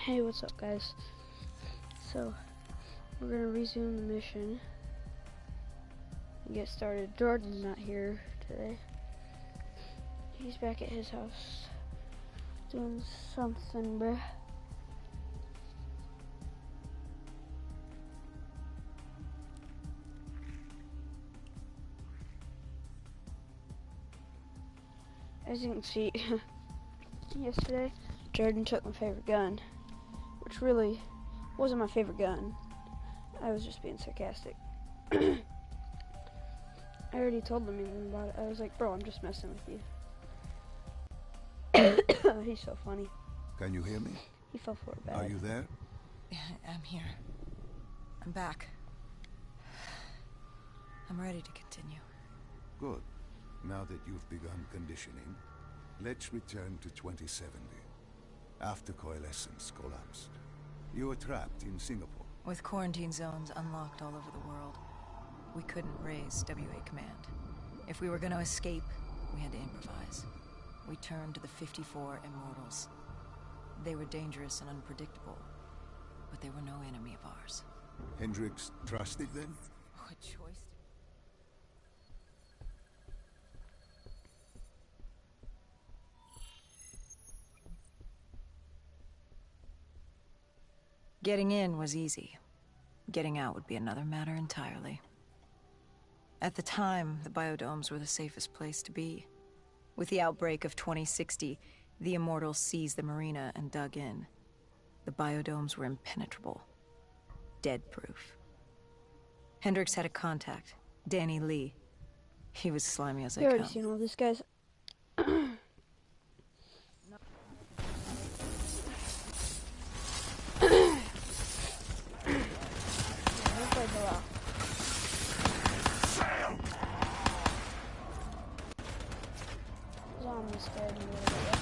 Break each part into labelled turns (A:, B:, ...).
A: Hey, what's up, guys? So, we're gonna resume the mission and get started. Jordan's not here today. He's back at his house doing something, bruh. As you can see, yesterday, Jordan took my favorite gun, which really wasn't my favorite gun. I was just being sarcastic. I already told him about it. I was like, bro, I'm just messing with you. He's so funny.
B: Can you hear me?
A: He fell for it bad.
B: Are you there?
C: Yeah, I'm here. I'm back. I'm ready to continue.
B: Good. Now that you've begun conditioning, let's return to 2070. After coalescence collapsed, you were trapped in Singapore.
C: With quarantine zones unlocked all over the world, we couldn't raise WA command. If we were going to escape, we had to improvise. We turned to the 54 Immortals. They were dangerous and unpredictable, but they were no enemy of ours.
B: Hendricks trusted them?
C: What choice? Getting in was easy. Getting out would be another matter entirely. At the time, the biodomes were the safest place to be. With the outbreak of 2060, the Immortals seized the marina and dug in. The biodomes were impenetrable. Dead-proof. Hendricks had a contact, Danny Lee. He was slimy as they
A: You already
C: come.
A: seen all this, guys. Zombie scared me a little bit.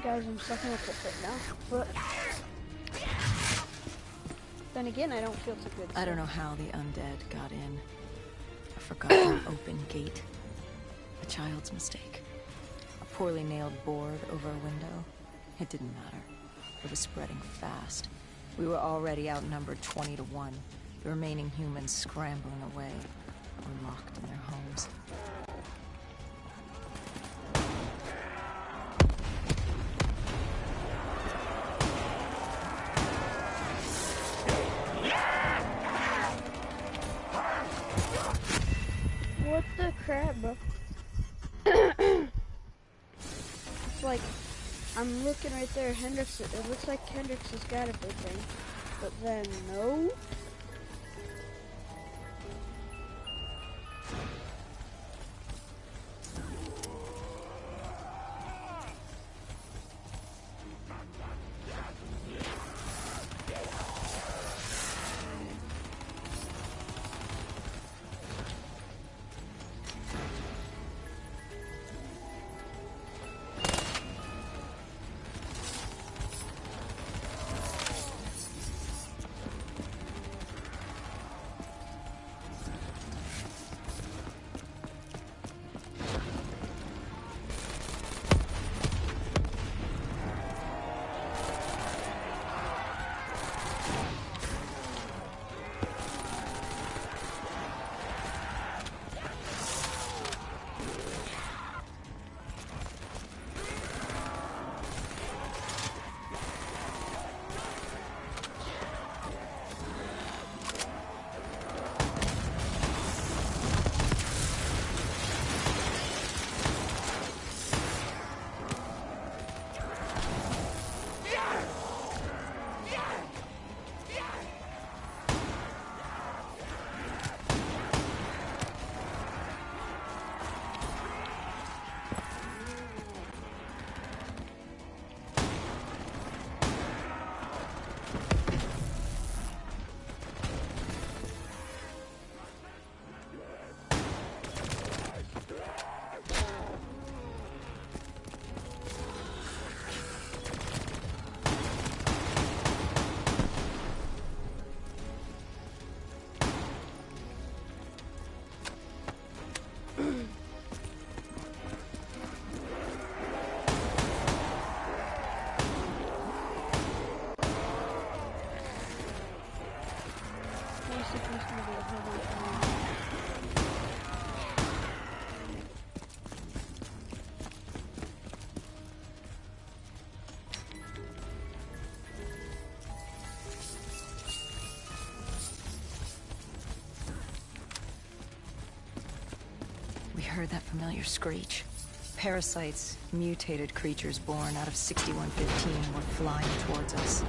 A: Guys, I'm sucking up this right now, but then again, I don't feel too good.
C: I don't know how the undead got in. A forgotten open gate. A child's mistake. A poorly nailed board over a window. It didn't matter. It was spreading fast. We were already outnumbered 20 to 1. The remaining humans scrambling away. or locked in their homes.
A: What the crap, bro? It's like, I'm looking right there, Hendrix, it looks like Hendrix has got everything, but then no.
C: We heard that familiar screech. Parasites, mutated creatures born out of 6115, were flying towards us.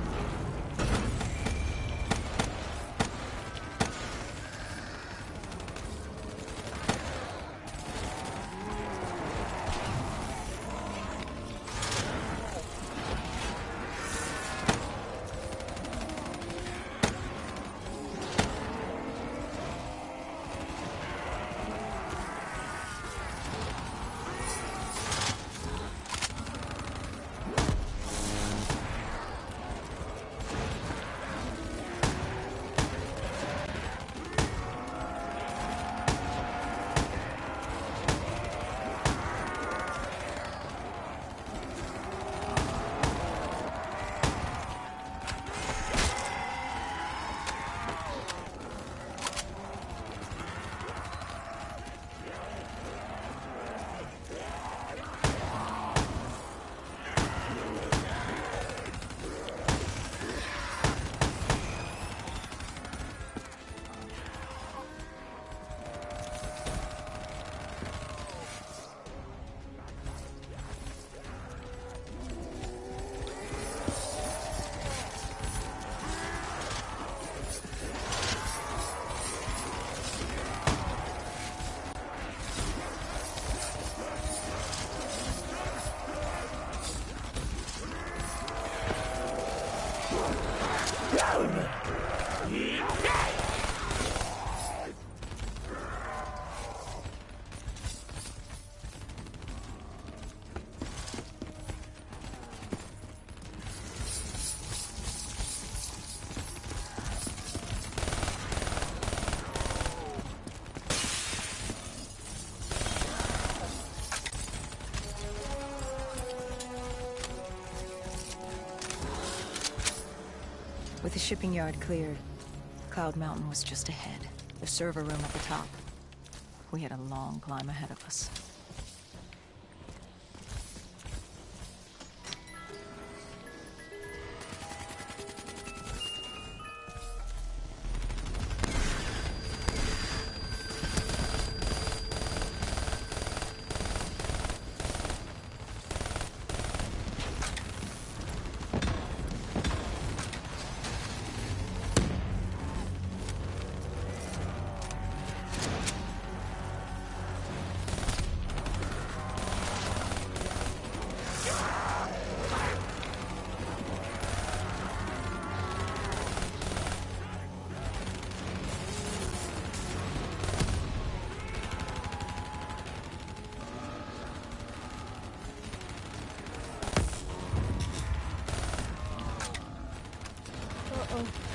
C: With the shipping yard cleared, Cloud Mountain was just ahead, the server room at the top. we had a long climb ahead of us.
A: Uh-oh.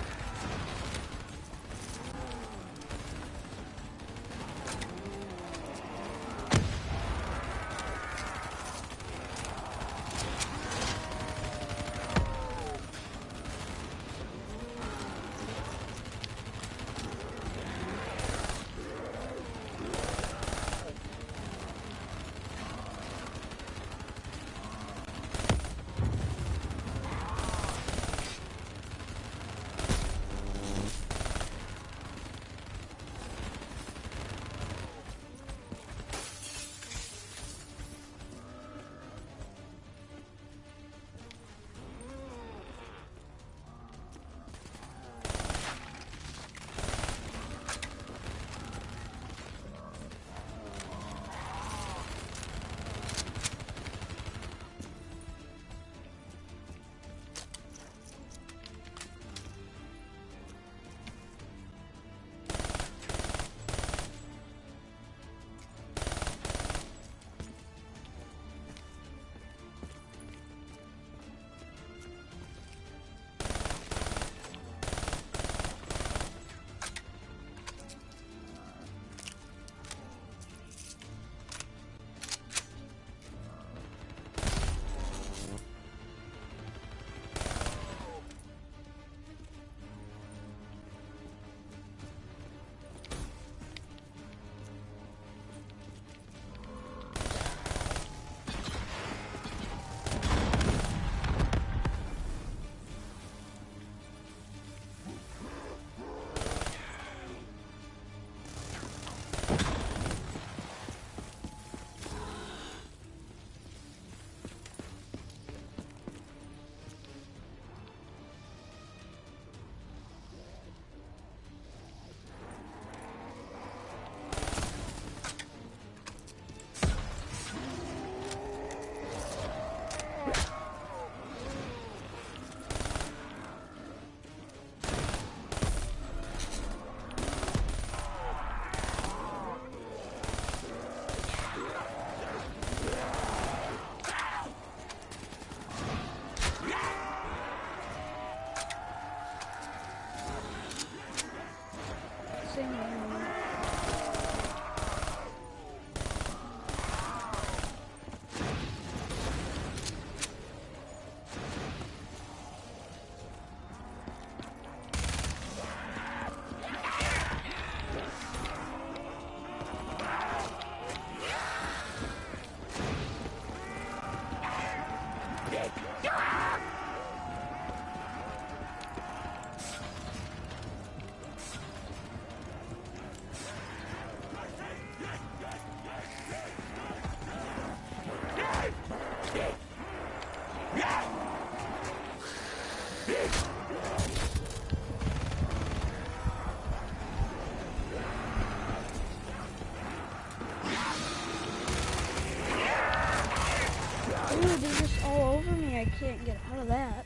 A: Dude, they're just all over me. I can't get out of that.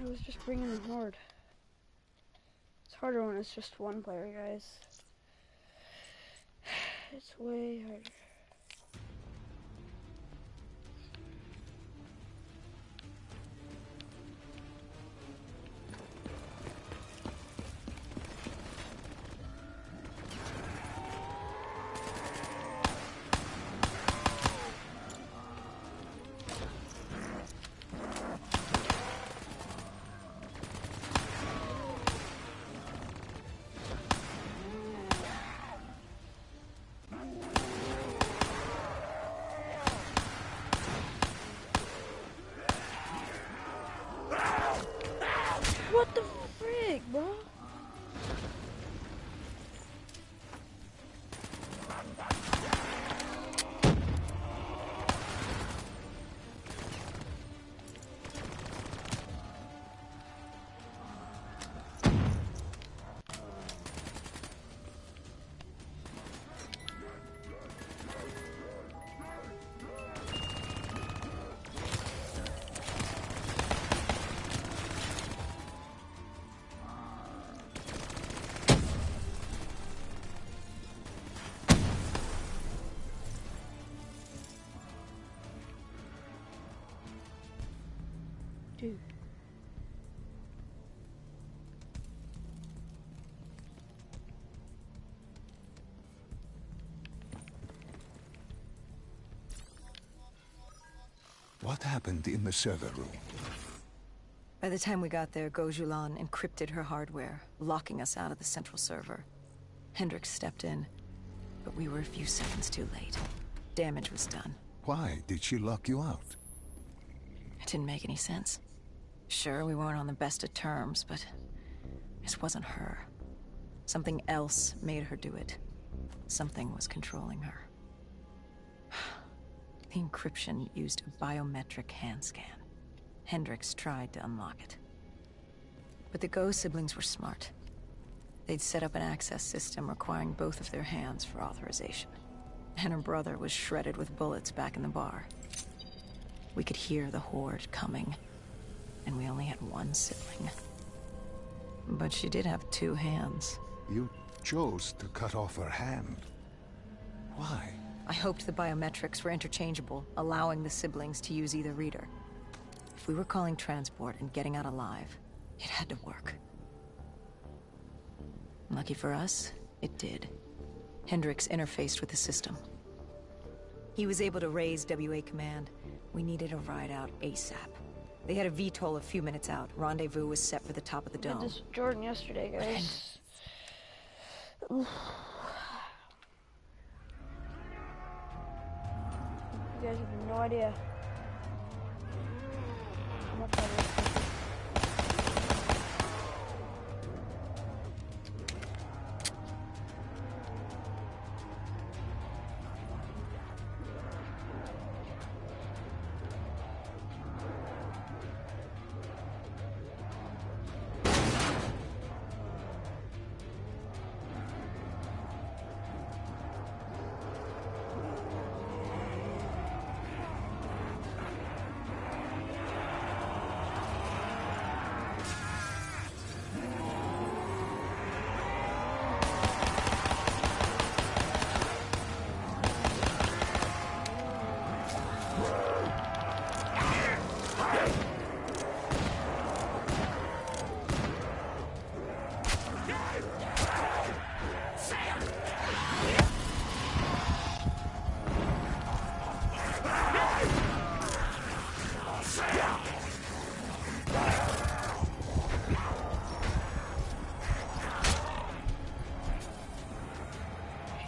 A: I was just bringing them hard. It's harder when it's just one player, guys. It's way harder.
B: What happened in the server room?
C: By the time we got there, Gojulan encrypted her hardware, locking us out of the central server. Hendricks stepped in, but we were a few seconds too late. Damage was done.
B: Why did she lock you out?
C: It didn't make any sense. Sure, we weren't on the best of terms, but this wasn't her. Something else made her do it. Something was controlling her. The encryption used a biometric hand scan. Hendricks tried to unlock it. But the Go siblings were smart. They'd set up an access system requiring both of their hands for authorization. And her brother was shredded with bullets back in the bar. We could hear the horde coming, and we only had one sibling. But she did have two hands.
B: You chose to cut off her hand. Why?
C: I hoped the biometrics were interchangeable, allowing the siblings to use either reader. If we were calling transport and getting out alive, it had to work. Lucky for us, it did. Hendricks interfaced with the system. He was able to raise WA command. We needed a ride out ASAP. They had a VTOL a few minutes out. Rendezvous was set for the top of the
A: I did
C: dome.
A: this with Jordan yesterday, guys. You guys have no idea how much I miss this.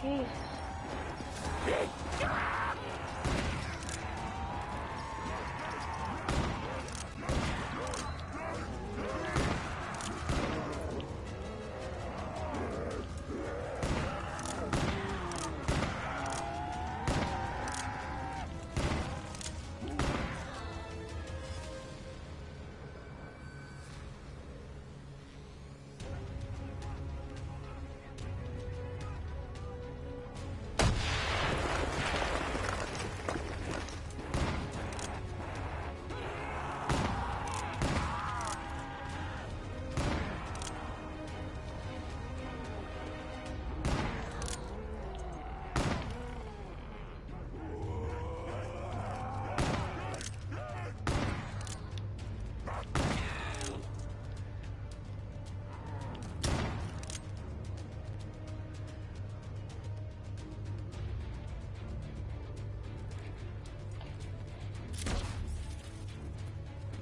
A: Jeez.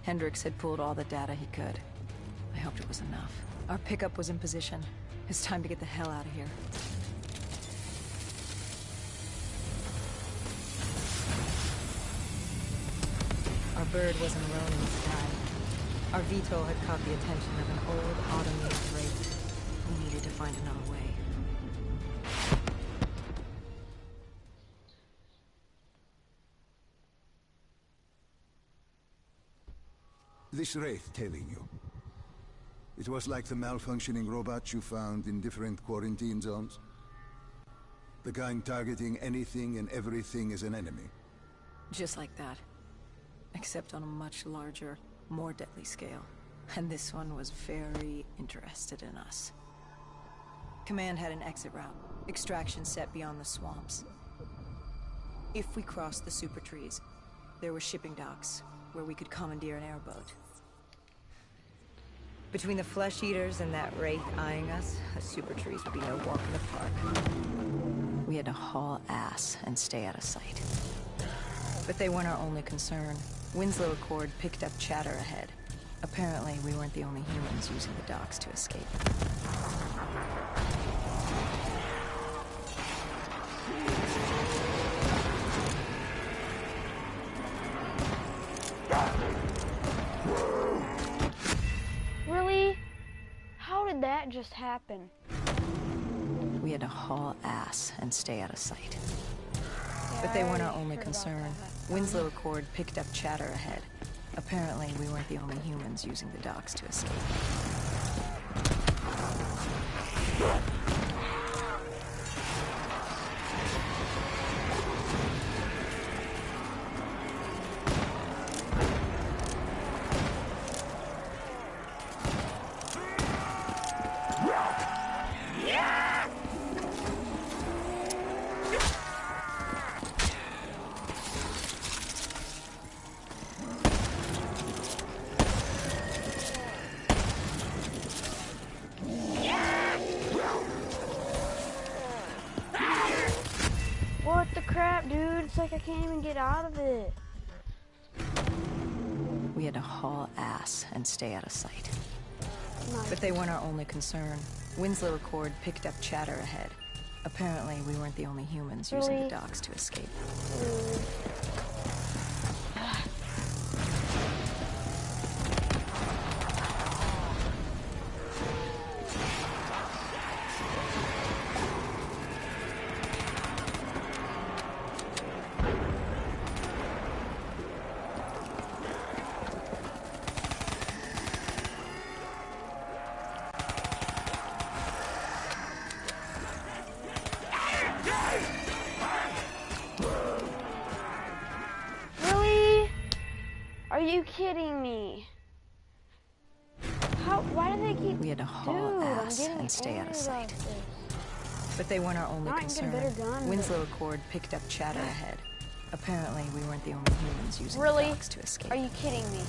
C: Hendricks had pulled all the data he could. I hoped it was enough. Our pickup was in position. It's time to get the hell out of here. Our bird wasn't alone in the sky. Our VTOL had caught the attention of an old automated wraith. We needed to find another way.
B: This wraith tailing you. It was like the malfunctioning robots you found in different quarantine zones. The kind targeting anything and everything as an enemy.
C: Just like that. Except on a much larger, more deadly scale. And this one was very interested in us. Command had an exit route. Extraction set beyond the swamps. If we crossed the super trees, there were shipping docks where we could commandeer an airboat. Between the flesh eaters and that wraith eyeing us, the super trees would be no walk in the park. We had to haul ass and stay out of sight. But they weren't our only concern. Winslow Accord picked up chatter ahead. Apparently, we weren't the only humans using the docks to escape.
A: Really? How did that just happen?
C: We had to haul ass and stay out of sight.
A: Yeah,
C: But they weren't our
A: I
C: only
A: heard about
C: concern.
A: that.
C: Winslow Accord picked up chatter ahead. Apparently, we weren't the only humans using the docks to escape.
A: What the crap, dude? It's like I can't even get out of it.
C: We had to haul ass and stay out of sight.
A: Nice.
C: But they weren't our only concern. Winslow Accord picked up chatter ahead. Apparently, we weren't the only humans using the
A: Really?
C: docks to escape.
A: Really? Are you kidding me? How? Why do they keep?
C: We had to haul
A: Dude, I'm
C: ass
A: getting
C: and stay out of
A: angry
C: sight.
A: about this.
C: But they weren't our only
A: Now I can get a
C: concern.
A: better gun, but-
C: Winslow Accord picked up chatter ahead. Apparently, we weren't the only humans using
A: Really?
C: the docks to escape.
A: Are you kidding me?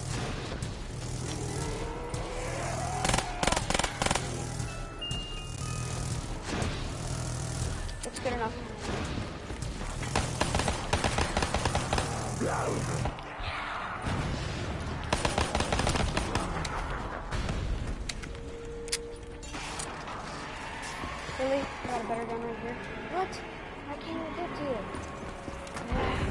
A: It's good enough. Really? I got a better gun right here. What? I can't even get to it.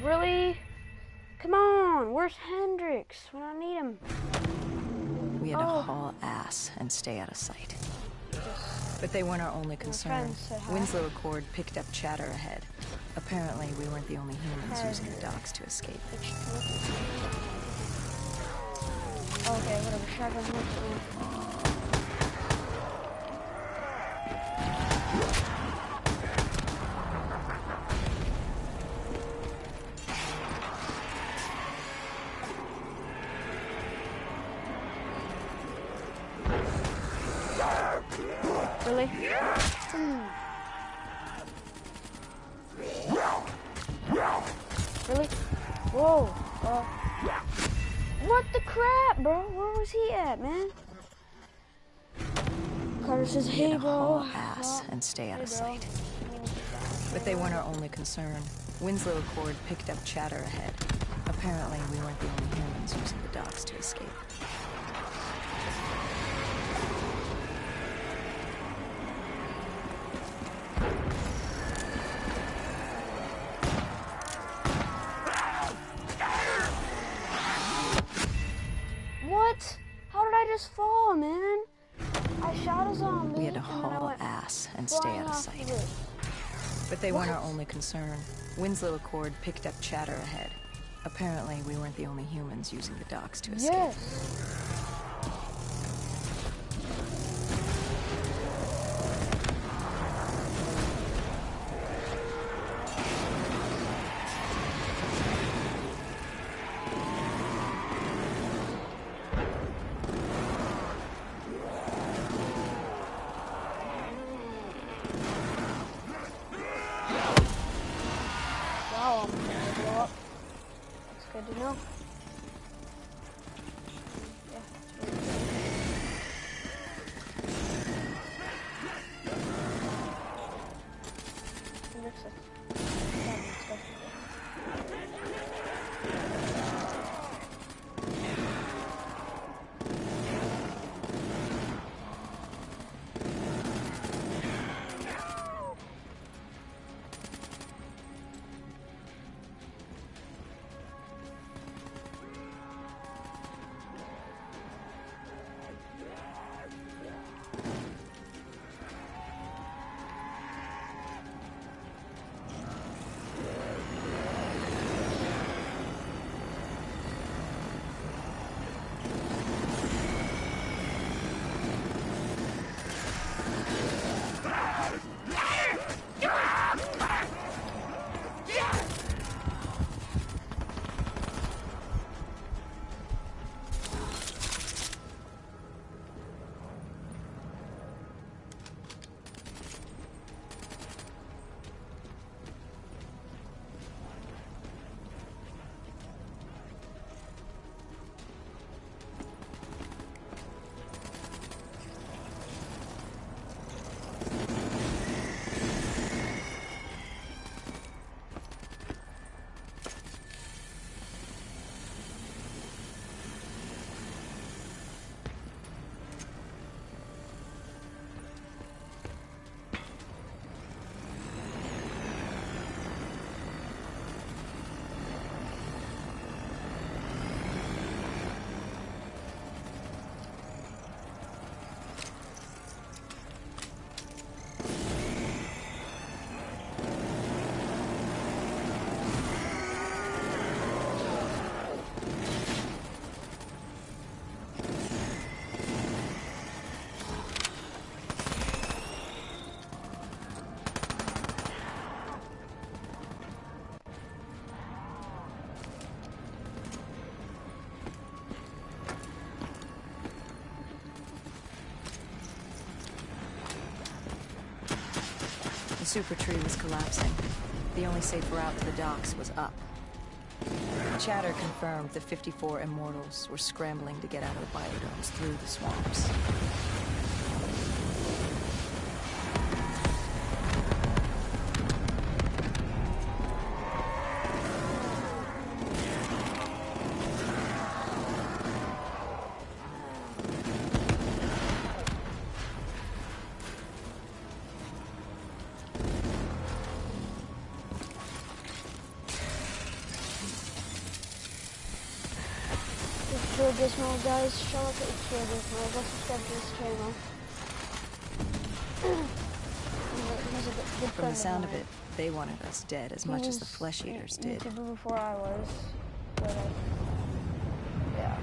A: Really? Come on, where's Hendrix when I need him?
C: We had to
A: Oh.
C: haul ass and stay out of sight. But they weren't our only concern.
A: friends said hi.
C: Winslow Accord picked up chatter ahead. Apparently, we weren't the only humans
A: Hi.
C: using the docks to escape.
A: Okay, whatever. Shotgun works. Really? Really? Whoa. What the crap, bro? Where was he at, man? Carter says,
C: We
A: hey,
C: had to
A: bro.
C: haul ass
A: Well,
C: and stay out
A: hey,
C: of
A: bro.
C: sight. But they weren't our only concern. Winslow Accord picked up chatter ahead. Apparently, we weren't the only humans using the docks to escape.
A: What? How did I just fall, man? I shot a zombie.
C: We had to
A: and then I
C: haul
A: went
C: ass and stay
A: flying
C: out of
A: off
C: sight.
A: the roof.
C: But they weren't our
A: What?
C: only concern. Winslow Accord picked up chatter ahead. Apparently, we weren't the only humans using the docks to escape.
A: Yes. Wow, I'm gonna blow up. That's good to know. Yeah, that's really good. It looks like stuff.
C: The super tree was collapsing. The only safe route to the docks was up. Chatter confirmed the 54 immortals were scrambling to get out of the biodomes through the swamps.
A: Gizmo, guys, show up at Gizmo. Go subscribe to this channel. He's a good
C: From
A: friend
C: the sound
A: of
C: of it, they wanted us dead as much as the flesh eaters did.
A: YouTuber before I was, but yeah.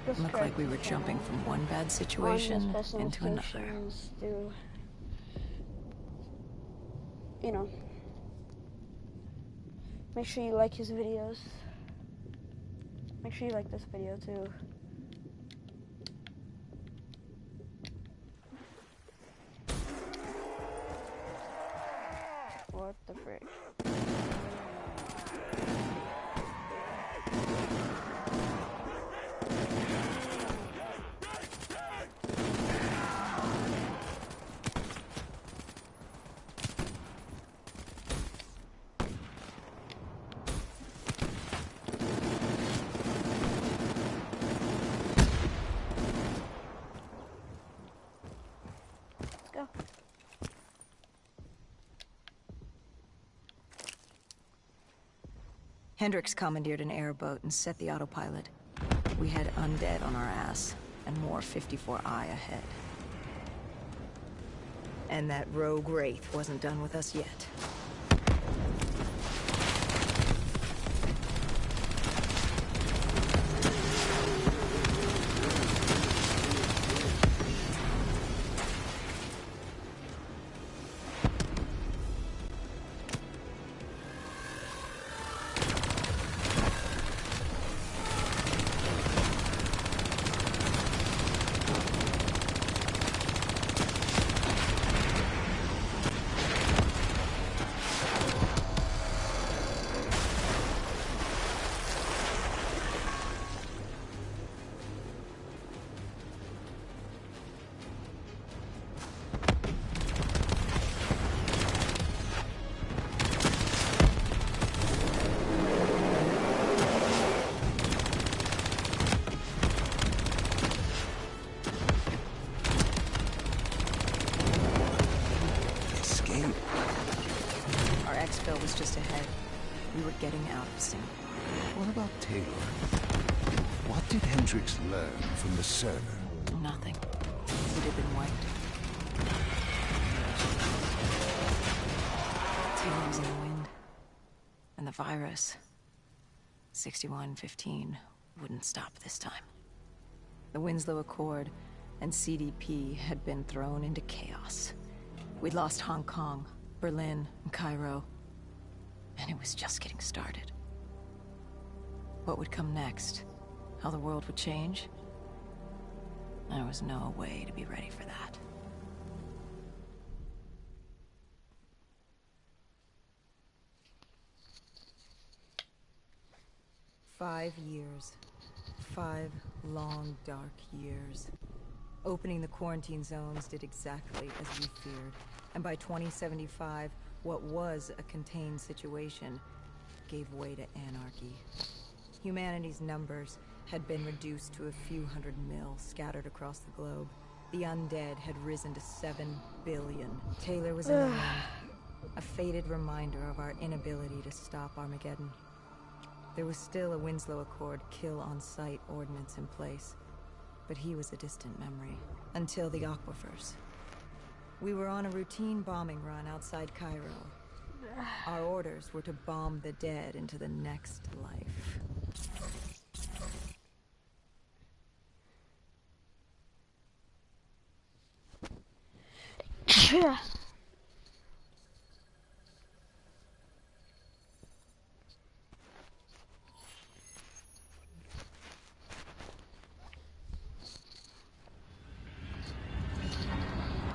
A: So,
C: Looked like we were jumping from one bad situation into another.
A: To, you know, make sure you like his videos. Make sure you like this video too. What the frick? Go.
C: Hendricks commandeered an airboat and set the autopilot. We had undead on our ass, and more 54I ahead. And that rogue wraith wasn't done with us yet. Was just ahead. We were getting out of sync.
B: What about Taylor? What did Hendricks learn from the server?
C: Nothing. It had been wiped. Taylor was in the wind. And the virus, 6115, wouldn't stop this time. The Winslow Accord and CDP had been thrown into chaos. We'd lost Hong Kong, Berlin, and Cairo. And it was just getting started. What would come next? How the world would change? There was no way to be ready for that. "5 years. 5 long, dark years. Opening the quarantine zones did exactly as we feared. And by 2075, what was a contained situation gave way to anarchy. Humanity's numbers had been reduced to a few hundred mil scattered across the globe. The undead had risen to 7 billion. Taylor was in the wind, a faded reminder of our inability to stop Armageddon. There was still a Winslow Accord kill-on-sight ordinance in place, but he was a distant memory. Until the aquifers. We were on a routine bombing run outside Cairo. Our orders were to bomb the dead into the next life.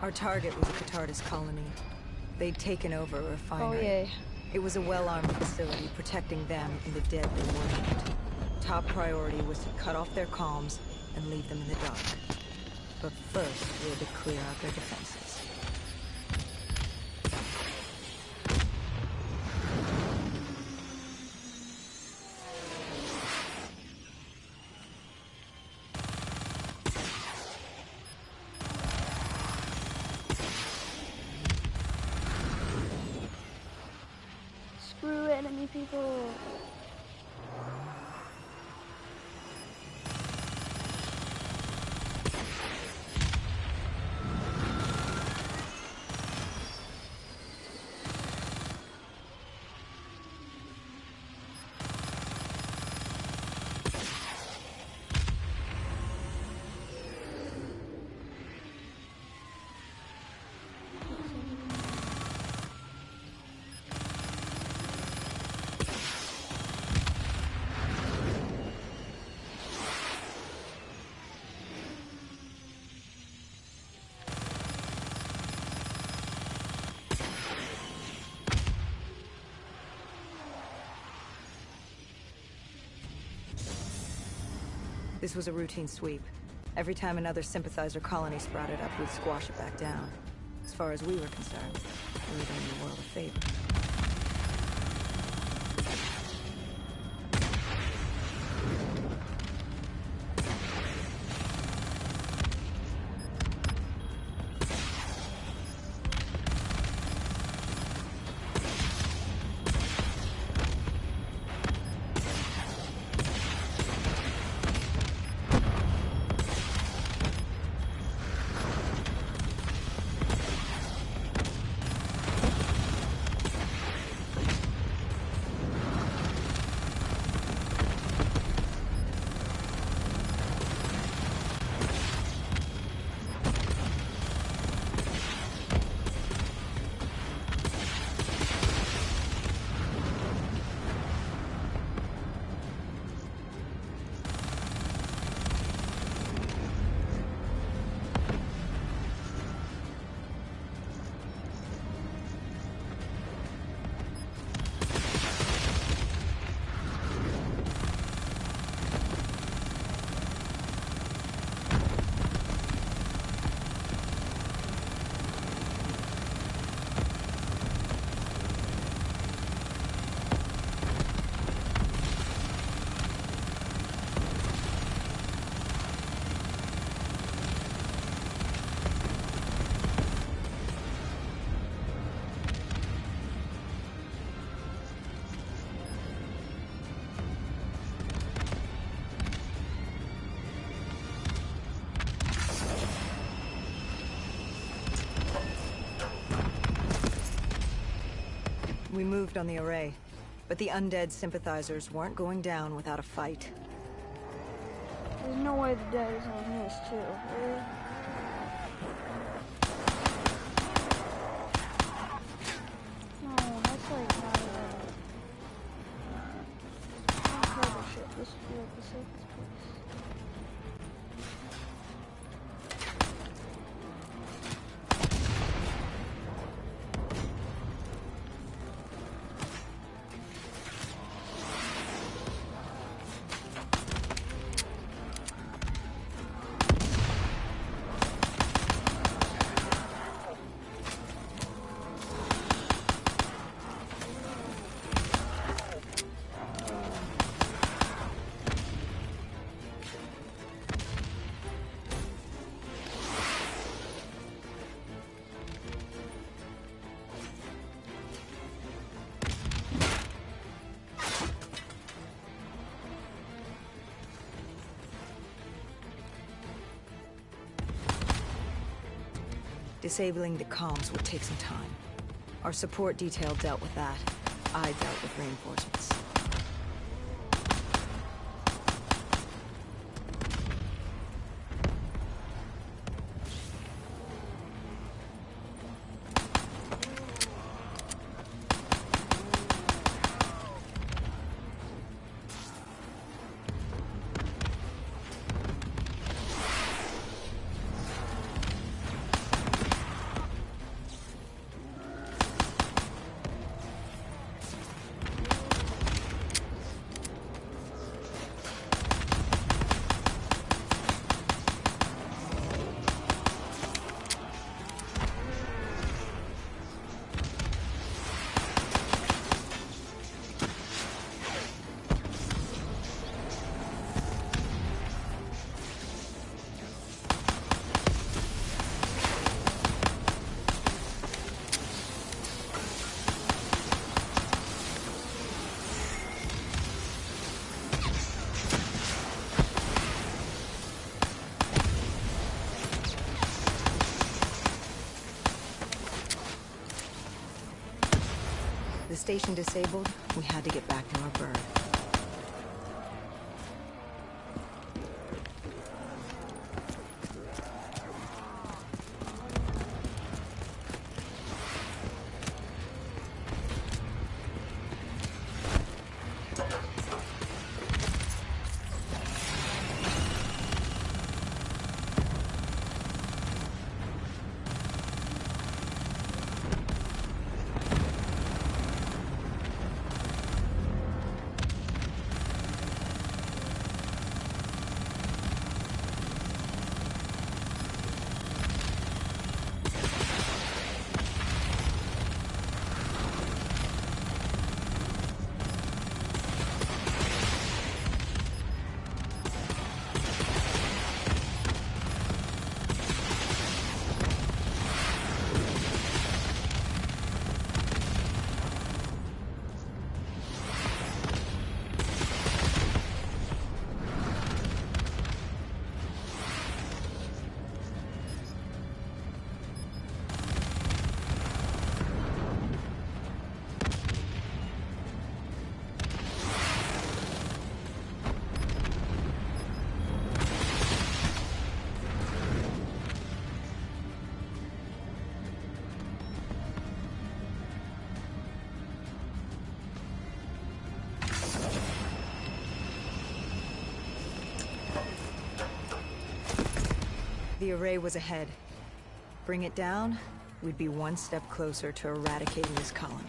C: Our target was a Catardus colony. They'd taken over a refinery.
A: Oh, yay.
C: It was a well-armed facility protecting them and the dead they worshipped. Top priority was to cut off their comms and leave them in the dark. But first, we had to clear out their defenses.
A: Screw enemy people.
C: This was a routine sweep. Every time another sympathizer colony sprouted up, we'd squash it back down. As far as we were concerned, we were doing the world a favor. We moved on the array, but the undead sympathizers weren't going down without a fight.
A: There's no way the dead is on this, too. Really? No, that's like not even... Incredible shit. This would be like the safest place.
C: Disabling the comms would take some time. Our support detail dealt with that. I dealt with reinforcements. The station disabled, we had to get back to our bird. The array was ahead. Bring it down, we'd be one step closer to eradicating this colony.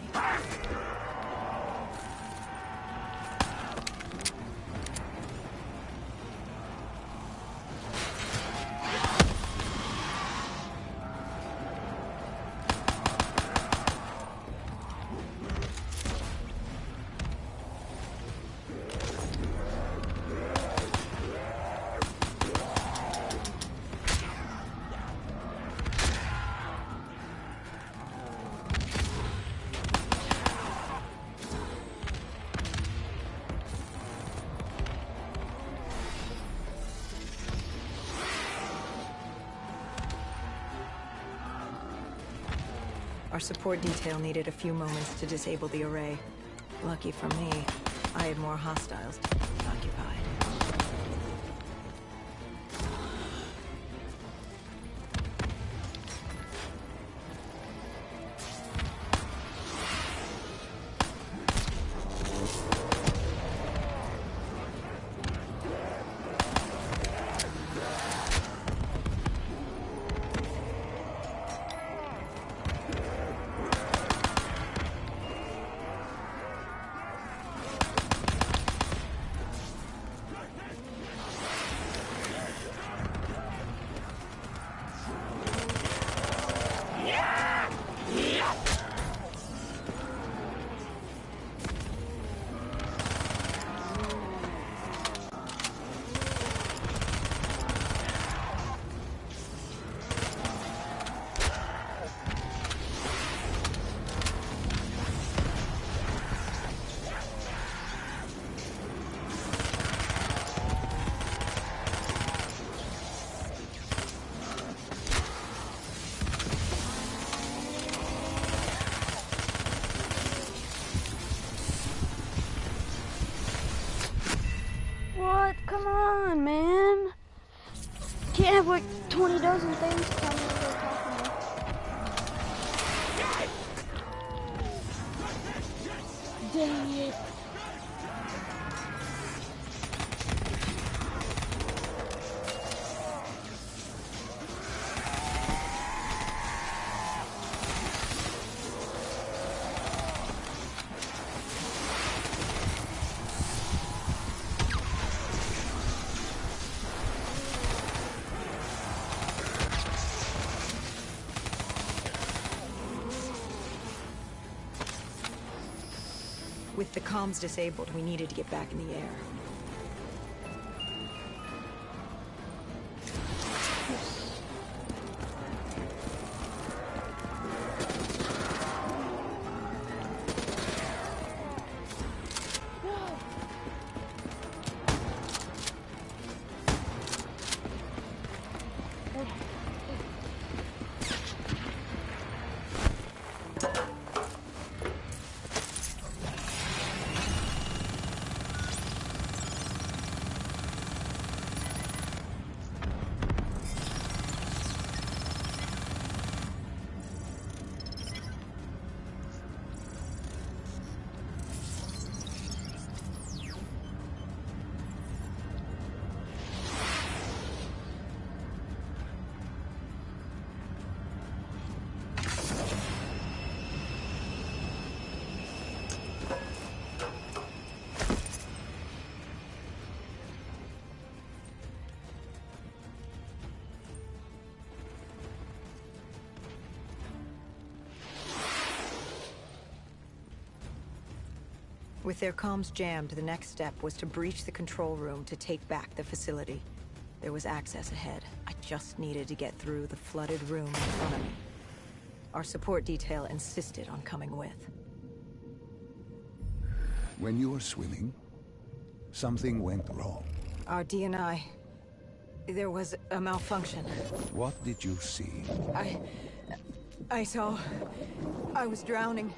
C: Our support detail needed a few moments to disable the array. Lucky for me, I had more hostiles to keep occupied.
A: What? Come on, man. Can't have like 20 dozen things tell me what they're talking about. Dang it.
C: With the comms disabled, we needed to get back in the air. With their comms jammed, the next step was to breach the control room to take back the facility. There was access ahead. I just needed to get through the flooded room in front of me. Our support detail insisted on coming with.
B: When you were swimming, something went wrong.
C: Our D&I... There was a malfunction.
B: What did you see?
C: I saw... I was drowning.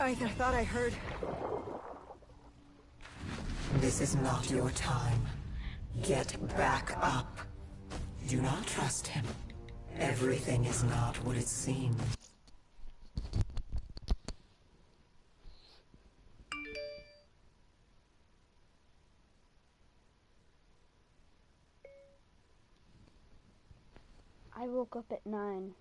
C: I thought I heard...
D: This is not your time. Get back up. Do not trust him. Everything is not what it seems.
A: I woke up at 9.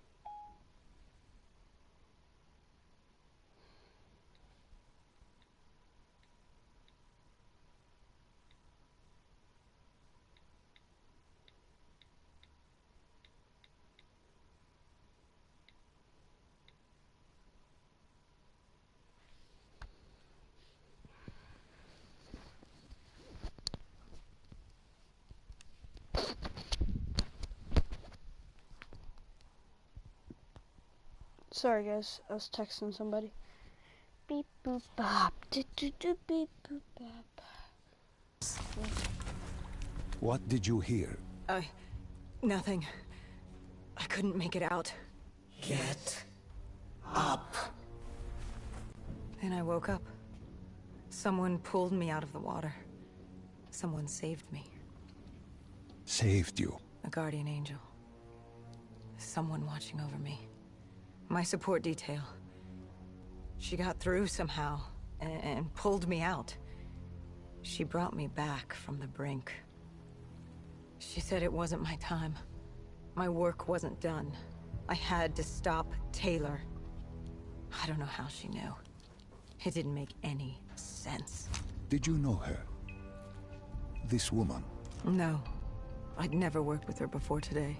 A: Sorry guys, I was texting somebody. Beep boop bop, do do do beep boop bop.
B: What did you hear?
C: Nothing. I couldn't make it out.
D: Get up.
C: Then I woke up. Someone pulled me out of the water. Someone saved me.
B: Saved you.
C: A guardian angel. Someone watching over me. My support detail. She got through somehow, and pulled me out. She brought me back from the brink. She said it wasn't my time. My work wasn't done. I had to stop Taylor. I don't know how she knew. It didn't make any sense.
B: Did you know her? This woman?
C: No. I'd never worked with her before today.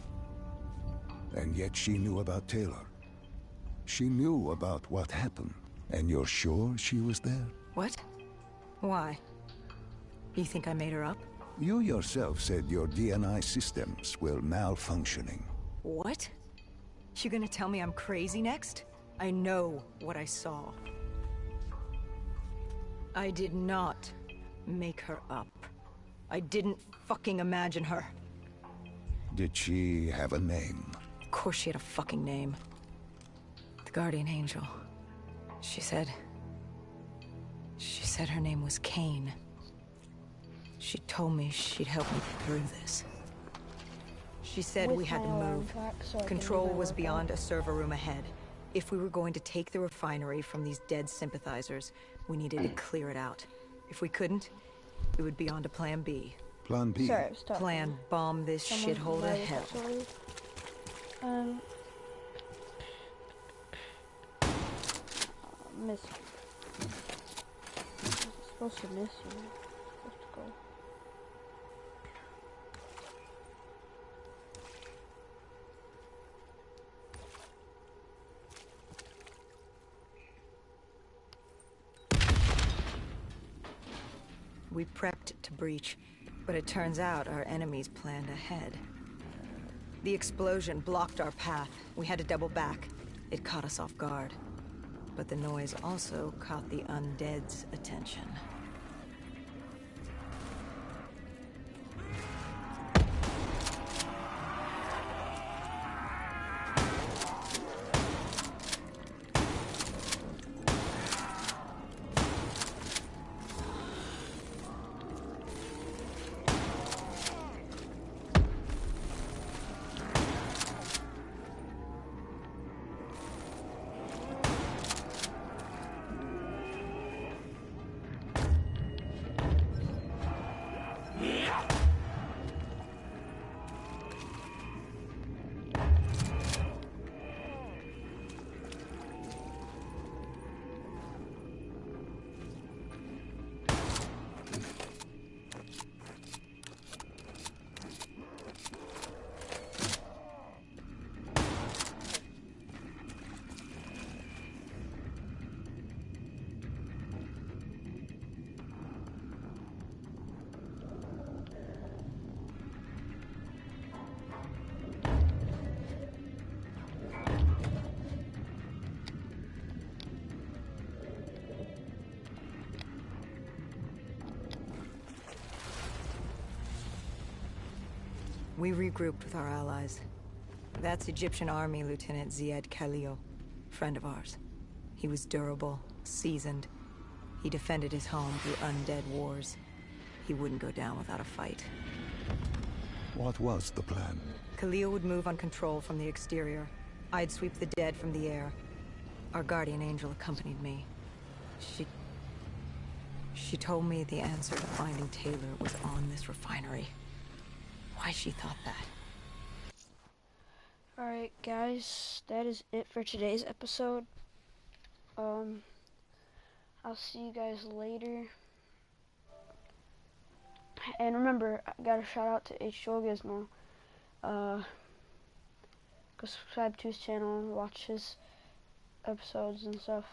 B: And yet she knew about Taylor. She knew about what happened. And you're sure she was there?
C: What? Why? You think I made her up?
B: You yourself said your DNI systems were malfunctioning.
C: What? You gonna tell me I'm crazy next? I know what I saw. I did not make her up. I didn't fucking imagine her.
B: Did she have a name?
C: Of course she had a fucking name. The Guardian Angel. She said her name was Kane. She told me she'd help me through this. She said we had to move. Control was beyond a server room ahead. If we were going to take the refinery from these dead sympathizers, we needed to clear it out. If we couldn't, it would be on to Plan B.
B: Plan B?
A: Sorry, I was talking.
C: Plan bomb this shithole to hell.
A: Miss. I'm supposed to miss you. I'm supposed to go.
C: We prepped to breach, but it turns out our enemies planned ahead. The explosion blocked our path. We had to double back. It caught us off guard. But the noise also caught the undead's attention. We regrouped with our allies. That's Egyptian Army Lieutenant Ziad Khalil, friend of ours. He was durable, seasoned. He defended his home through undead wars. He wouldn't go down without a fight.
B: What was the plan?
C: Khalil would move on control from the exterior. I'd sweep the dead from the air. Our guardian angel accompanied me. She told me the answer to finding Taylor was on this refinery. Why she thought that.
A: Alright guys, that is it for today's episode. I'll see you guys later. And remember, I got a shout out to H2O Gizmo. Go subscribe to his channel and watch his episodes and stuff.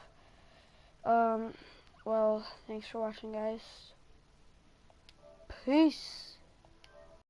A: Well, thanks for watching guys. Peace.